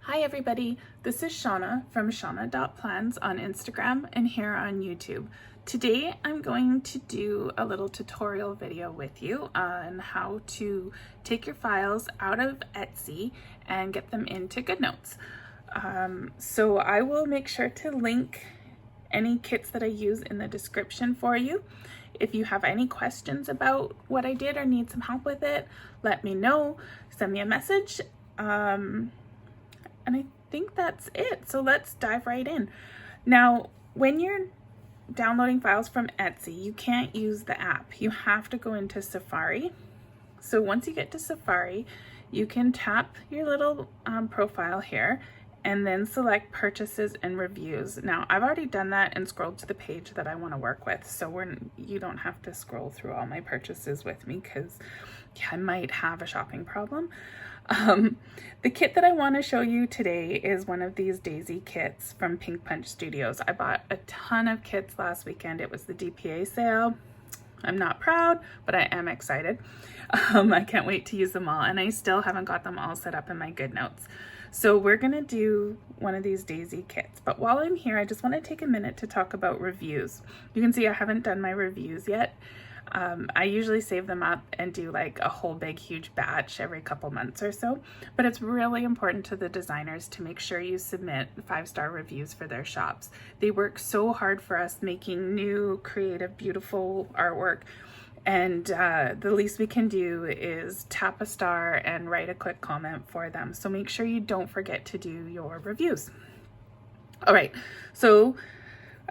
Hi everybody, this is Shauna from shauna.plans on Instagram and here on YouTube. Today I'm going to do a little tutorial video with you on how to take your files out of Etsy and get them into Goodnotes. So I will make sure to link any kits that I use in the description for you. If you have any questions about what I did or need some help with it, let me know, send me a message. And I think that's it. So let's dive right in. Now, when you're downloading files from Etsy, you can't use the app. You have to go into Safari. So once you get to Safari, you can tap your little profile here and then select purchases and reviews. Now, I've already done that and scrolled to the page that I want to work with. So you don't have to scroll through all my purchases with me because I might have a shopping problem. The kit that I want to show you today is one of these daisy kits from Pink Punch Studios. I bought a ton of kits last weekend. It was the DPA sale. I'm not proud, but I am excited. I can't wait to use them all, and I still haven't got them all set up in my Goodnotes. So we're gonna do one of these daisy kits, but while I'm here, I just want to take a minute to talk about reviews. You can see I haven't done my reviews yet. I usually save them up and do like a whole big huge batch every couple months or so, but it's really important to the designers to make sure you submit 5-star reviews for their shops. They work so hard for us making new, creative, beautiful artwork, and the least we can do is tap a star and write a quick comment for them. So make sure you don't forget to do your reviews. All right, so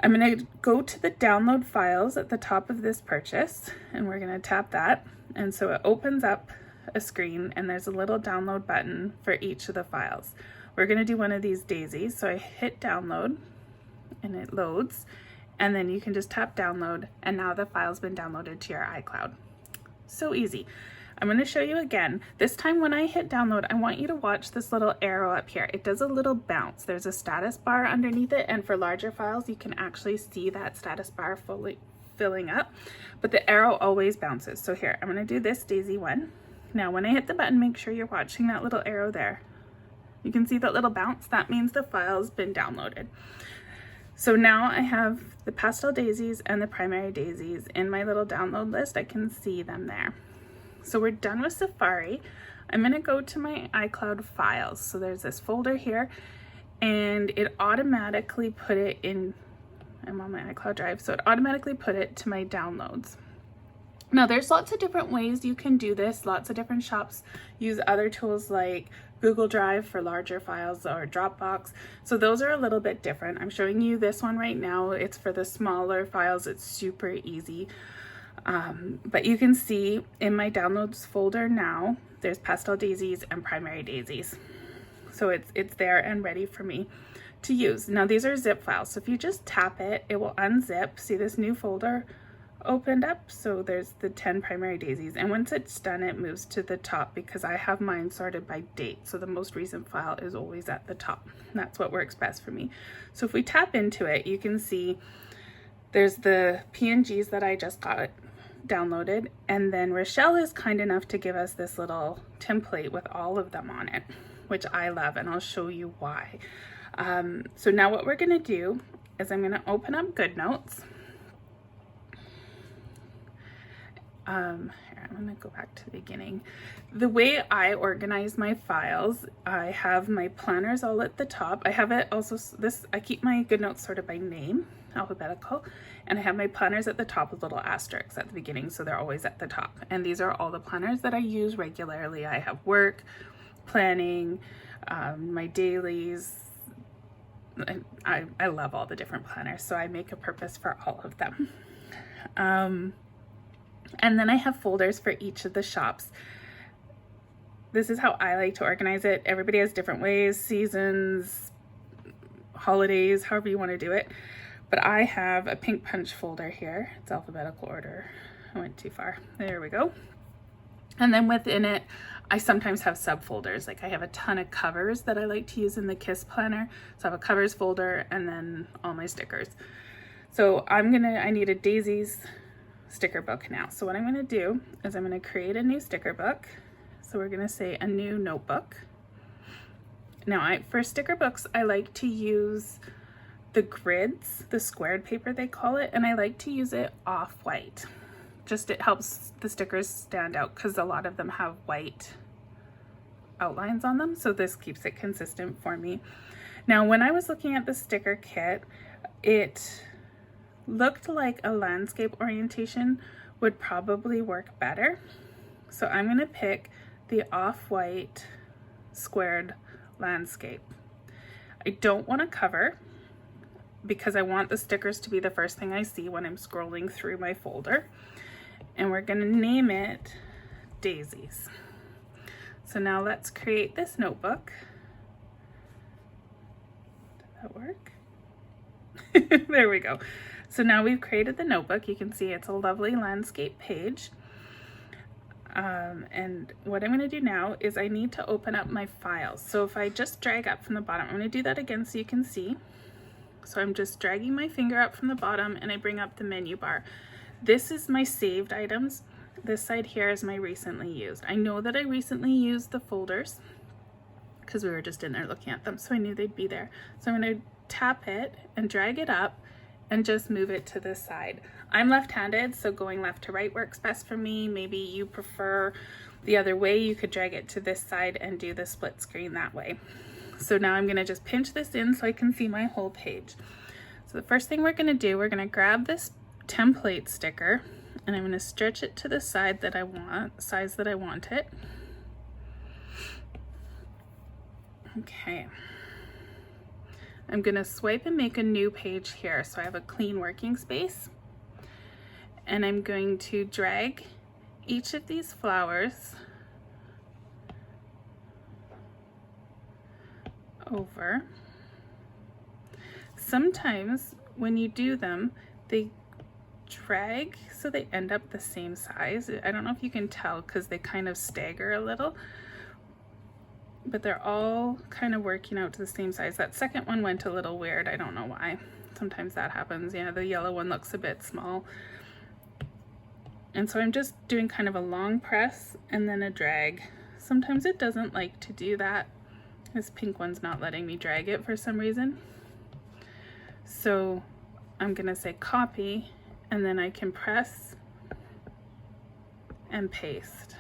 I'm going to go to the download files at the top of this purchase, and we're going to tap that. And so it opens up a screen and there's a little download button for each of the files. We're going to do one of these daisies. So I hit download and it loads, and then you can just tap download, and now the file's been downloaded to your iCloud. So easy. I'm going to show you again. This time when I hit download, I want you to watch this little arrow up here. It does a little bounce. There's a status bar underneath it, and for larger files, you can actually see that status bar fully filling up, but the arrow always bounces. So here, I'm going to do this daisy one. Now, when I hit the button, make sure you're watching that little arrow there. You can see that little bounce. That means the file's been downloaded. So now I have the pastel daisies and the primary daisies in my little download list. I can see them there. So we're done with Safari. I'm going to go to my iCloud files. So there's this folder here, and it automatically put it in, I'm on my iCloud drive, so it automatically put it to my downloads. Now there's lots of different ways you can do this. Lots of different shops use other tools like Google Drive for larger files or Dropbox. So those are a little bit different. I'm showing you this one right now. It's for the smaller files. It's super easy. But you can see in my downloads folder now, there's pastel daisies and primary daisies. So it's there and ready for me to use. Now these are zip files. So if you just tap it, it will unzip. See this new folder opened up? So there's the 10 primary daisies. And once it's done, it moves to the top because I have mine sorted by date. So the most recent file is always at the top. And that's what works best for me. So if we tap into it, you can see there's the PNGs that I just got downloaded, and then Rochelle is kind enough to give us this little template with all of them on it, which I love, and I'll show you why. So now what we're going to do is I'm going to open up Goodnotes. I'm going to go back to the beginning. The way I organize my files, I have my planners all at the top. I have it also, I keep my Goodnotes sorted by name, alphabetical, and I have my planners at the top with little asterisks at the beginning, so they're always at the top. And these are all the planners that I use regularly. I have work, planning, my dailies. I love all the different planners, so I make a purpose for all of them. And then I have folders for each of the shops. This is how I like to organize it. Everybody has different ways, seasons, holidays, however you want to do it. But I have a Pink Punch folder here. It's alphabetical order. I went too far. There we go. And then within it, I sometimes have subfolders. Like I have a ton of covers that I like to use in the KISS planner. So I have a covers folder and then all my stickers. So I need a daisies sticker book now. So what I'm going to do is I'm going to create a new sticker book. So we're going to say a new notebook. Now, for sticker books, I like to use the grids, the squared paper they call it, and I like to use it off-white. Just it helps the stickers stand out because a lot of them have white outlines on them, so this keeps it consistent for me. Now, when I was looking at the sticker kit, it looked like a landscape orientation would probably work better. So I'm going to pick the off-white squared landscape. I don't want to cover because I want the stickers to be the first thing I see when I'm scrolling through my folder. And we're going to name it Daisies. So now let's create this notebook. Did that work? There we go. So now we've created the notebook. You can see it's a lovely landscape page. And what I'm going to do now is I need to open up my files. So if I just drag up from the bottom, I'm going to do that again so you can see. So I'm just dragging my finger up from the bottom and I bring up the menu bar. This is my saved items. This side here is my recently used. I know that I recently used the folders because we were just in there looking at them, so I knew they'd be there. So I'm going to tap it and drag it up and just move it to the side. I'm left-handed, so going left to right works best for me. Maybe you prefer the other way. You could drag it to this side and do the split screen that way. So now I'm going to just pinch this in so I can see my whole page. So the first thing we're going to do, we're going to grab this template sticker and I'm going to stretch it to the side that I want, size that I want it. Okay. I'm going to swipe and make a new page here so I have a clean working space. And I'm going to drag each of these flowers over. Sometimes when you do them, they drag so they end up the same size. I don't know if you can tell because they kind of stagger a little, but they're all kind of working out to the same size. That second one went a little weird. I don't know why. Sometimes that happens. Yeah, the yellow one looks a bit small. And so I'm just doing kind of a long press and then a drag. Sometimes it doesn't like to do that. This pink one's not letting me drag it for some reason. So I'm gonna say copy and then I can press and paste.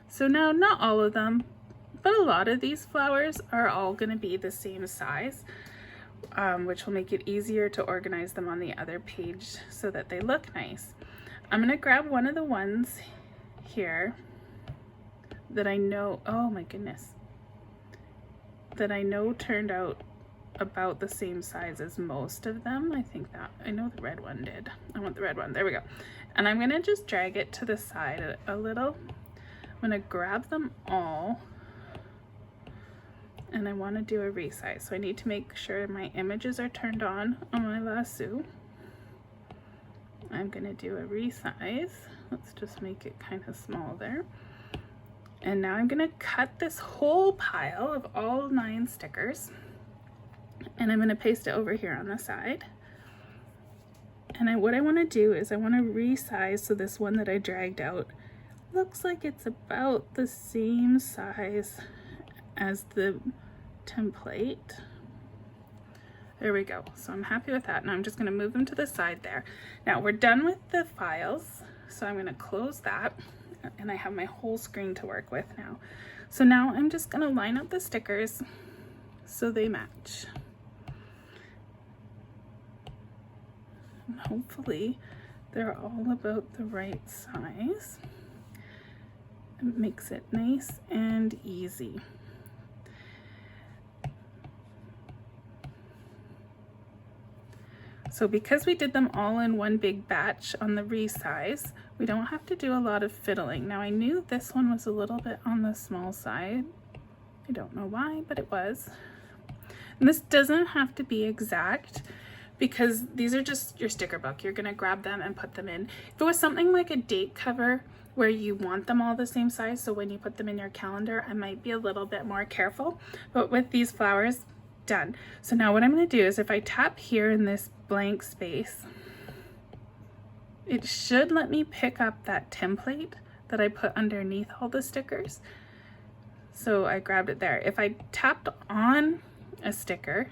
So now not all of them, but a lot of these flowers are all gonna be the same size, which will make it easier to organize them on the other page so that they look nice. I'm gonna grab one of the ones here that I know, oh my goodness, that I know turned out about the same size as most of them. I think that, I know the red one did. I want the red one, there we go. And I'm gonna just drag it to the side a little. I'm gonna grab them all and I wanna do a resize. So I need to make sure my images are turned on my lasso. I'm gonna do a resize. Let's just make it kind of small there. And now I'm gonna cut this whole pile of all 9 stickers and I'm gonna paste it over here on the side. And what I wanna do is I wanna resize so this one that I dragged out looks like it's about the same size as the template. There we go. So I'm happy with that. Now I'm just going to move them to the side there. Now we're done with the files. So I'm going to close that and I have my whole screen to work with now. So now I'm just going to line up the stickers so they match. And hopefully they're all about the right size. It makes it nice and easy. So because we did them all in one big batch on the resize, we don't have to do a lot of fiddling. Now I knew this one was a little bit on the small side. I don't know why, but it was. And this doesn't have to be exact because these are just your sticker book. You're gonna grab them and put them in. If it was something like a date cover where you want them all the same size, so when you put them in your calendar, I might be a little bit more careful. But with these flowers, done. So now what I'm going to do is if I tap here in this blank space, it should let me pick up that template that I put underneath all the stickers. So I grabbed it there. If I tapped on a sticker,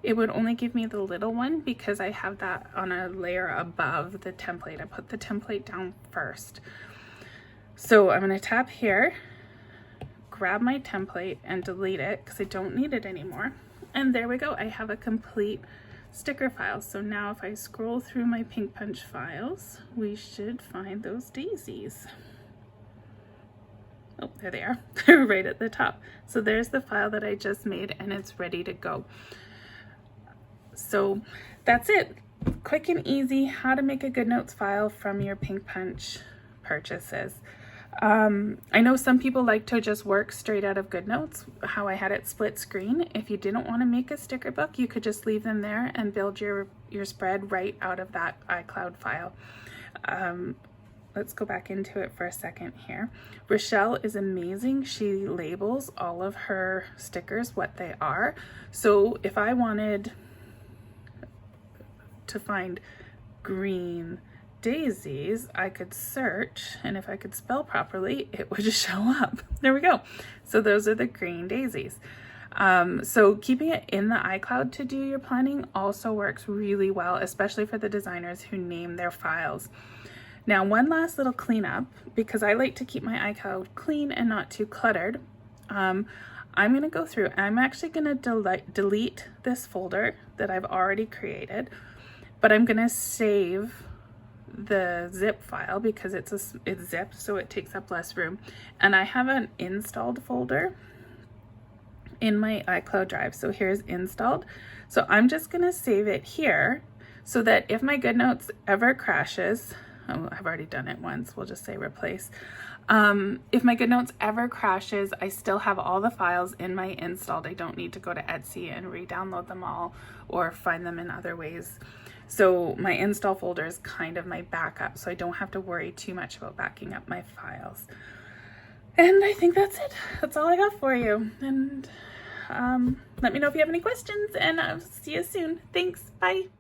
it would only give me the little one because I have that on a layer above the template. I put the template down first. So I'm going to tap here, grab my template and delete it because I don't need it anymore. And there we go. I have a complete sticker file. So now if I scroll through my Pink Punch files, we should find those daisies. Oh, there they are. They're right at the top. So there's the file that I just made and it's ready to go. So that's it. Quick and easy how to make a Goodnotes file from your Pink Punch purchases. I know some people like to just work straight out of Goodnotes, how I had it split screen. If you didn't want to make a sticker book, you could just leave them there and build your spread right out of that iCloud file. Let's go back into it for a second here. Rochelle is amazing. She labels all of her stickers what they are. So if I wanted to find green daisies, I could search, and if I could spell properly, it would just show up. There we go. So those are the green daisies. So keeping it in the iCloud to do your planning also works really well, especially for the designers who name their files. Now, one last little cleanup, because I like to keep my iCloud clean and not too cluttered. I'm going to go through, I'm actually going to delete this folder that I've already created, but I'm going to save the zip file because it's zipped, so it takes up less room. And I have an installed folder in my iCloud drive. So here's installed. So I'm just going to save it here so that if my Goodnotes ever crashes, oh, I've already done it once, we'll just say replace. If my Goodnotes ever crashes, I still have all the files in my installed. I don't need to go to Etsy and re-download them all or find them in other ways. So my install folder is kind of my backup, so I don't have to worry too much about backing up my files. And I think that's it. That's all I got for you. And let me know if you have any questions, and I'll see you soon. Thanks. Bye.